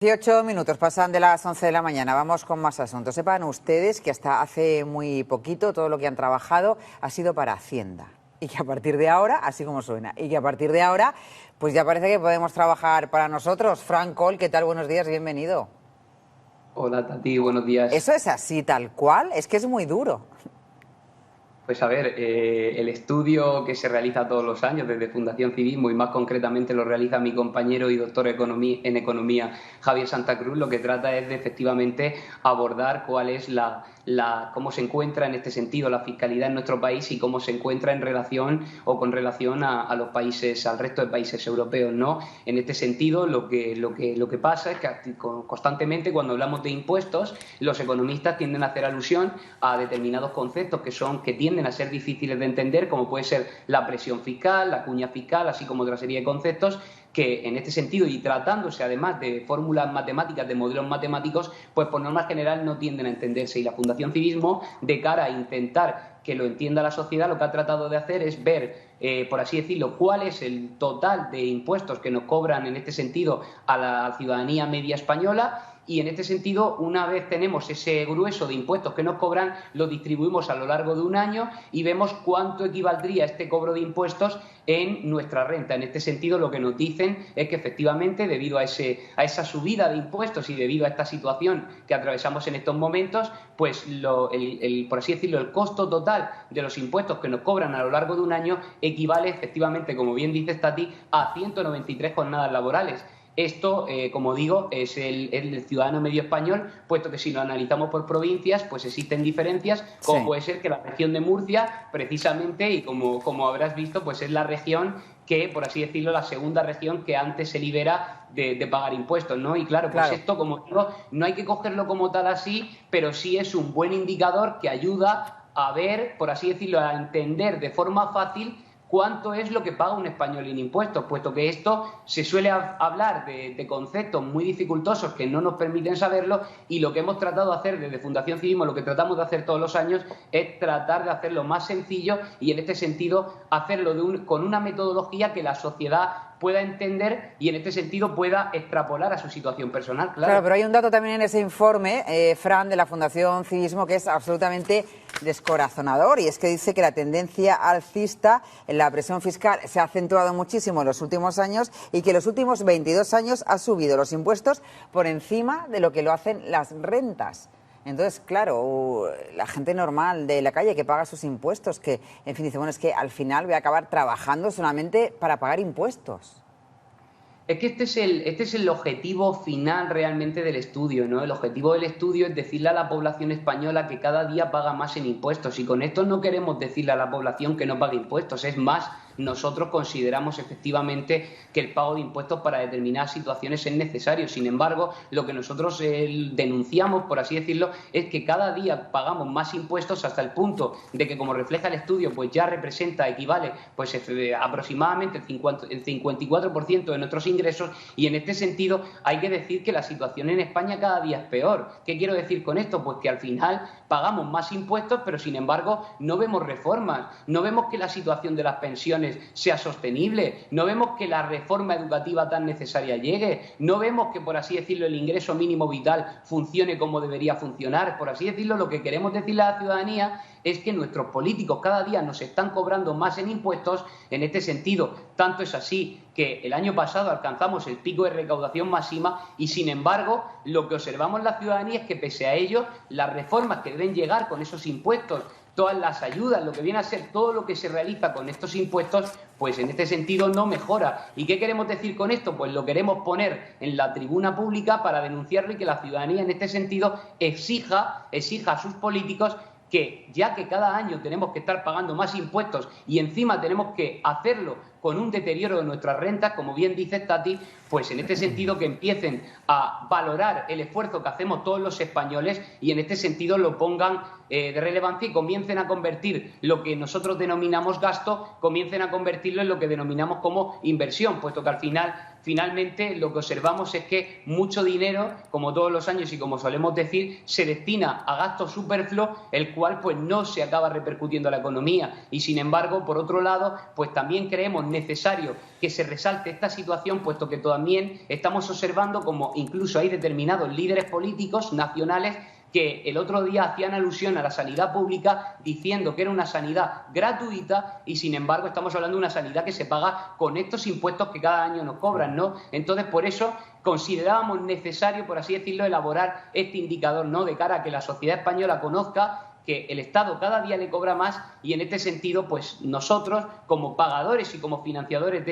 18 minutos pasan de las 11 de la mañana. Vamos con más asuntos. Sepan ustedes que hasta hace muy poquito todo lo que han trabajado ha sido para Hacienda. Y que a partir de ahora, así como suena, y que a partir de ahora, pues ya parece que podemos trabajar para nosotros. Frank Cole, ¿qué tal? Buenos días, bienvenido. Hola, Tati, buenos días. ¿Eso es así, tal cual? Es que es muy duro. Pues a ver, el estudio que se realiza todos los años desde Fundación Civismo y más concretamente lo realiza mi compañero y doctor en Economía, Javier Santa Cruz, lo que trata es de efectivamente abordar cuál es cómo se encuentra en este sentido la fiscalidad en nuestro país y cómo se encuentra en relación o con relación a los países, al resto de países europeos, ¿no? En este sentido, lo que pasa es que constantemente cuando hablamos de impuestos, los economistas tienden a hacer alusión a determinados conceptos que tienden a ser difíciles de entender, como puede ser la presión fiscal, la cuña fiscal, así como otra serie de conceptos que en este sentido, y tratándose además de fórmulas matemáticas, de modelos matemáticos, pues por norma general no tienden a entenderse. Y la Fundación Civismo, de cara a intentar que lo entienda la sociedad, lo que ha tratado de hacer es ver, por así decirlo, cuál es el total de impuestos que nos cobran en este sentido a la ciudadanía media española. Y en este sentido, una vez tenemos ese grueso de impuestos que nos cobran, lo distribuimos a lo largo de un año y vemos cuánto equivaldría este cobro de impuestos en nuestra renta. En este sentido, lo que nos dicen es que efectivamente, debido a esa subida de impuestos y debido a esta situación que atravesamos en estos momentos, pues por así decirlo, el costo total de los impuestos que nos cobran a lo largo de un año equivale efectivamente, como bien dices, Tati, a 193 jornadas laborales. Esto, como digo, es el ciudadano medio español, puesto que si lo analizamos por provincias, pues existen diferencias, como sí. Puede ser que la región de Murcia, precisamente, y como habrás visto, pues es la región que, por así decirlo, la segunda región que antes se libera de pagar impuestos, ¿no? Y claro, pues esto, como digo, no hay que cogerlo como tal así, pero sí es un buen indicador que ayuda a ver, por así decirlo, a entender de forma fácil cuánto es lo que paga un español en impuestos, puesto que esto se suele hablar de conceptos muy dificultosos que no nos permiten saberlo, y lo que hemos tratado de hacer desde Fundación Civismo, lo que tratamos de hacer todos los años, es tratar de hacerlo más sencillo y en este sentido hacerlo con una metodología que la sociedad pueda entender y en este sentido pueda extrapolar a su situación personal. Claro, pero hay un dato también en ese informe, Fran, de la Fundación Civismo, que es absolutamente descorazonador, y es que dice que la tendencia alcista en la presión fiscal se ha acentuado muchísimo en los últimos años y que en los últimos 22 años ha subido los impuestos por encima de lo que lo hacen las rentas. Entonces, claro, la gente normal de la calle que paga sus impuestos, que, en fin, dice, bueno, es que al final voy a acabar trabajando solamente para pagar impuestos. Es que este es el objetivo final realmente del estudio, ¿no? El objetivo del estudio es decirle a la población española que cada día paga más en impuestos, y con esto no queremos decirle a la población que no pague impuestos, es más, nosotros consideramos efectivamente que el pago de impuestos para determinadas situaciones es necesario. Sin embargo, lo que nosotros denunciamos, por así decirlo, es que cada día pagamos más impuestos hasta el punto de que, como refleja el estudio, pues ya equivale pues aproximadamente el 54% de nuestros ingresos, y en este sentido hay que decir que la situación en España cada día es peor. ¿Qué quiero decir con esto? Pues que al final pagamos más impuestos, pero sin embargo no vemos reformas, no vemos que la situación de las pensiones sea sostenible, no vemos que la reforma educativa tan necesaria llegue, no vemos que, por así decirlo, el ingreso mínimo vital funcione como debería funcionar. Por así decirlo, lo que queremos decirle a la ciudadanía es que nuestros políticos cada día nos están cobrando más en impuestos. En este sentido, tanto es así que el año pasado alcanzamos el pico de recaudación máxima y, sin embargo, lo que observamos en la ciudadanía es que, pese a ello, las reformas que deben llegar con esos impuestos, todas las ayudas, lo que viene a ser todo lo que se realiza con estos impuestos, pues en este sentido no mejora. ¿Y qué queremos decir con esto? Pues lo queremos poner en la tribuna pública para denunciarlo y que la ciudadanía en este sentido exija a sus políticos que, ya que cada año tenemos que estar pagando más impuestos y encima tenemos que hacerlo con un deterioro de nuestras rentas, como bien dice Tati, pues en este sentido que empiecen a valorar el esfuerzo que hacemos todos los españoles y en este sentido lo pongan de relevancia y comiencen a convertir lo que nosotros denominamos gasto, comiencen a convertirlo en lo que denominamos como inversión, puesto que al finalmente lo que observamos es que mucho dinero, como todos los años y como solemos decir, se destina a gastos superfluos, el cual pues no se acaba repercutiendo a la economía. Y sin embargo, por otro lado, pues también creemos necesario que se resalte esta situación, puesto que también estamos observando como incluso hay determinados líderes políticos nacionales que el otro día hacían alusión a la sanidad pública diciendo que era una sanidad gratuita y, sin embargo, estamos hablando de una sanidad que se paga con estos impuestos que cada año nos cobran, ¿no? Entonces, por eso considerábamos necesario, por así decirlo, elaborar este indicador, ¿no?, de cara a que la sociedad española conozca que el Estado cada día le cobra más y en este sentido, pues nosotros, como pagadores y como financiadores de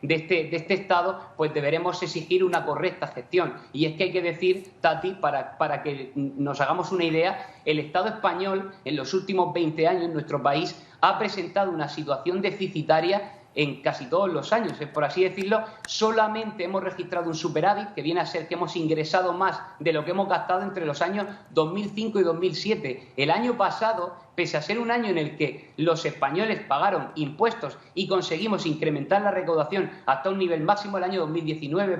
este Estado, pues deberemos exigir una correcta gestión. Y es que hay que decir, Tati, para que nos hagamos una idea, el Estado español en los últimos 20 años en nuestro país ha presentado una situación deficitaria en casi todos los años, por así decirlo. Solamente hemos registrado un superávit, que viene a ser que hemos ingresado más de lo que hemos gastado entre los años 2005 y 2007. El año pasado, pese a ser un año en el que los españoles pagaron impuestos y conseguimos incrementar la recaudación hasta un nivel máximo, el año 2019,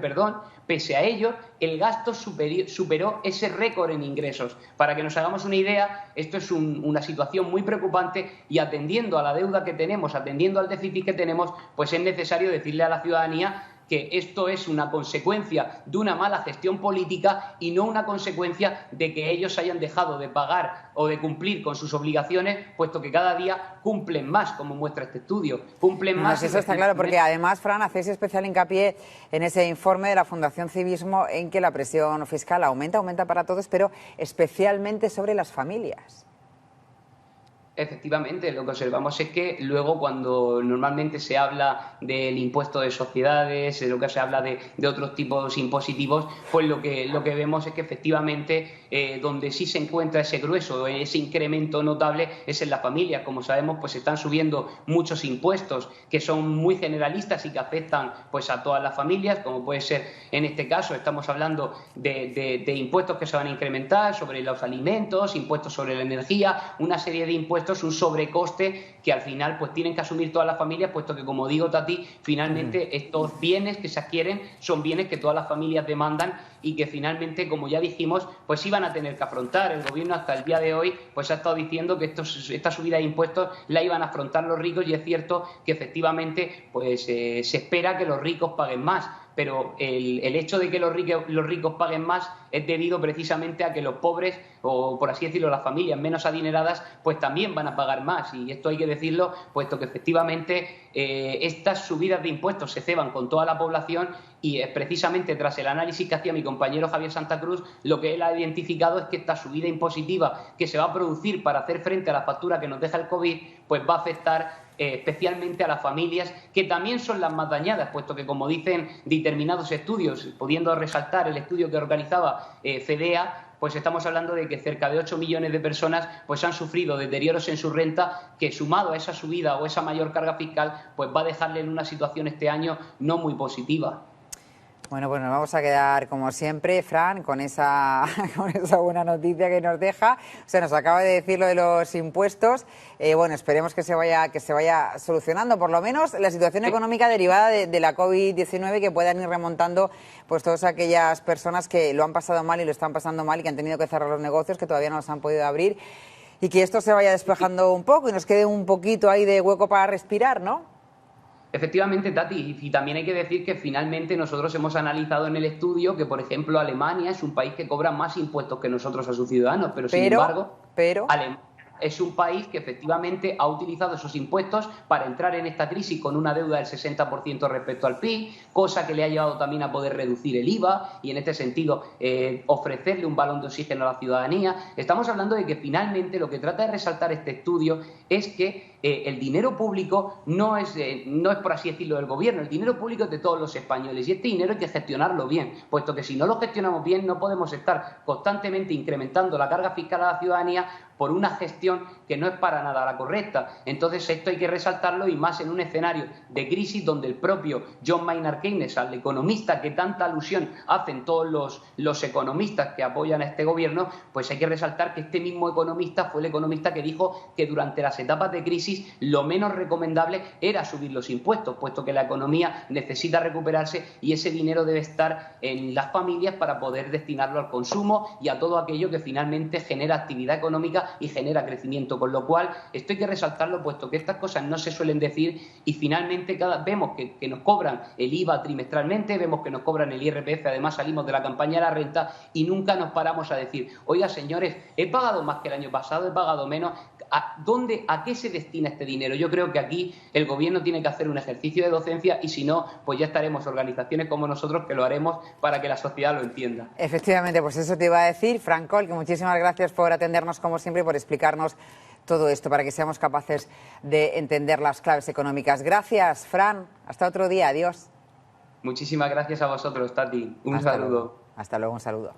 pese a ello, el gasto superó ese récord en ingresos. Para que nos hagamos una idea, esto es una situación muy preocupante y atendiendo a la deuda que tenemos, atendiendo al déficit que tenemos, pues es necesario decirle a la ciudadanía que esto es una consecuencia de una mala gestión política y no una consecuencia de que ellos hayan dejado de pagar o de cumplir con sus obligaciones, puesto que cada día cumplen más, como muestra este estudio. Cumplen más. Eso está claro, porque además, Fran, hacéis especial hincapié en ese informe de la Fundación Civismo en que la presión fiscal aumenta para todos, pero especialmente sobre las familias. Efectivamente, lo que observamos es que luego cuando normalmente se habla del impuesto de sociedades, de lo que se habla de otros tipos impositivos, pues lo que vemos es que efectivamente donde sí se encuentra ese grueso, ese incremento notable es en las familias. Como sabemos, pues están subiendo muchos impuestos que son muy generalistas y que afectan pues a todas las familias, como puede ser en este caso. Estamos hablando de impuestos que se van a incrementar sobre los alimentos, impuestos sobre la energía, una serie de impuestos, un sobrecoste que al final pues tienen que asumir todas las familias, puesto que, como digo, Tati, finalmente estos bienes que se adquieren son bienes que todas las familias demandan y que finalmente, como ya dijimos, pues iban a tener que afrontar. El gobierno hasta el día de hoy pues ha estado diciendo que esta subida de impuestos la iban a afrontar los ricos, y es cierto que efectivamente pues se espera que los ricos paguen más. Pero el hecho de que los ricos paguen más es debido precisamente a que los pobres, o por así decirlo, las familias menos adineradas, pues también van a pagar más. Y esto hay que decirlo, puesto que efectivamente estas subidas de impuestos se ceban con toda la población, y precisamente tras el análisis que hacía mi compañero Javier Santa Cruz, lo que él ha identificado es que esta subida impositiva que se va a producir para hacer frente a la factura que nos deja el COVID, pues va a afectar especialmente a las familias, que también son las más dañadas, puesto que, como dicen determinados estudios, pudiendo resaltar el estudio que organizaba FEDEA, pues estamos hablando de que cerca de 8 millones de personas pues han sufrido deterioros en su renta, que sumado a esa subida o esa mayor carga fiscal, pues va a dejarle en una situación este año no muy positiva. Bueno, pues nos vamos a quedar, como siempre, Fran, con esa buena noticia que nos deja. O sea, nos acaba de decir lo de los impuestos. Bueno, esperemos que se vaya solucionando, por lo menos, la situación económica derivada de la COVID-19, que puedan ir remontando pues todas aquellas personas que lo han pasado mal y lo están pasando mal y que han tenido que cerrar los negocios, que todavía no los han podido abrir, y que esto se vaya despejando un poco y nos quede un poquito ahí de hueco para respirar, ¿no? Efectivamente, Tati, y también hay que decir que finalmente nosotros hemos analizado en el estudio que, por ejemplo, Alemania es un país que cobra más impuestos que nosotros a sus ciudadanos, pero sin embargo, Alemania es un país que efectivamente ha utilizado esos impuestos para entrar en esta crisis con una deuda del 60% respecto al PIB, cosa que le ha llevado también a poder reducir el IVA y, en este sentido, ofrecerle un balón de oxígeno a la ciudadanía. Estamos hablando de que finalmente lo que trata de resaltar este estudio es que el dinero público no es por así decirlo del gobierno, el dinero público es de todos los españoles y este dinero hay que gestionarlo bien, puesto que si no lo gestionamos bien no podemos estar constantemente incrementando la carga fiscal a la ciudadanía por una gestión que no es para nada la correcta. Entonces esto hay que resaltarlo, y más en un escenario de crisis donde el propio John Maynard Keynes, al economista que tanta alusión hacen todos los economistas que apoyan a este gobierno, pues hay que resaltar que este mismo economista fue el economista que dijo que durante las etapas de crisis lo menos recomendable era subir los impuestos, puesto que la economía necesita recuperarse y ese dinero debe estar en las familias para poder destinarlo al consumo y a todo aquello que finalmente genera actividad económica y genera crecimiento, con lo cual esto hay que resaltarlo, puesto que estas cosas no se suelen decir y finalmente vemos que nos cobran el IVA trimestralmente, vemos que nos cobran el IRPF, además salimos de la campaña de la renta y nunca nos paramos a decir, oiga señores, he pagado más que el año pasado, he pagado menos, ¿a qué se destina este dinero? Yo creo que aquí el gobierno tiene que hacer un ejercicio de docencia y si no, pues ya estaremos organizaciones como nosotros que lo haremos para que la sociedad lo entienda. Efectivamente, pues eso te iba a decir, Fran Coll, que muchísimas gracias por atendernos como siempre y por explicarnos todo esto para que seamos capaces de entender las claves económicas. Gracias, Fran. Hasta otro día. Adiós. Muchísimas gracias a vosotros, Tati. Un saludo. Hasta luego, un saludo.